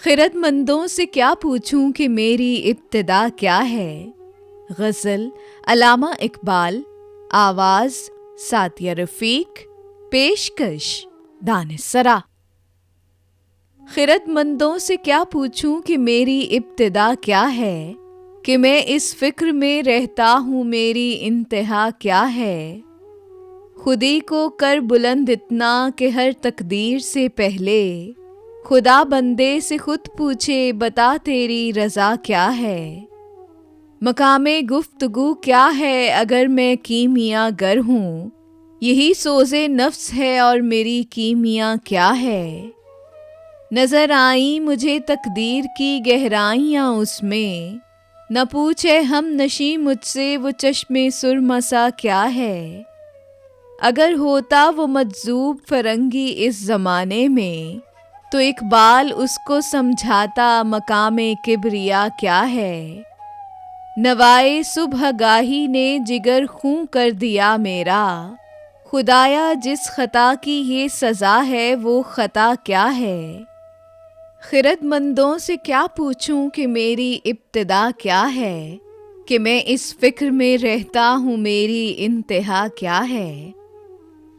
खिरदमंदों से क्या पूछूं कि मेरी इब्तिदा क्या है। गज़ल अल्लामा इकबाल, आवाज़ सातिया रफ़ीक, पेशकश दानिस्सरा। खिरदमंदों से क्या पूछूं कि मेरी इब्तिदा क्या है, कि मैं इस फ़िक्र में रहता हूँ मेरी इंतहा क्या है। खुदी को कर बुलंद इतना कि हर तकदीर से पहले खुदा बंदे से खुद पूछे बता तेरी रज़ा क्या है। मकामे गुफ्तगू क्या है अगर मैं कीमिया गर हूँ, यही सोज़े नफ्स है और मेरी कीमिया क्या है। नज़र आई मुझे तकदीर की गहराइयाँ उसमें, न पूछे हम नशी मुझसे वो चश्मे सुरमसा क्या है। अगर होता वो मजजूब फरंगी इस ज़माने में, तो इकबाल उसको समझाता मकामे किबरिया क्या है। नवाए सुबह गाही ने जिगर खूं कर दिया मेरा, खुदाया जिस खता की ये सज़ा है वो खता क्या है। खिरदमंदों से क्या पूछूं कि मेरी इब्तिदा क्या है, कि मैं इस फ़िक्र में रहता हूँ मेरी इंतहा क्या है।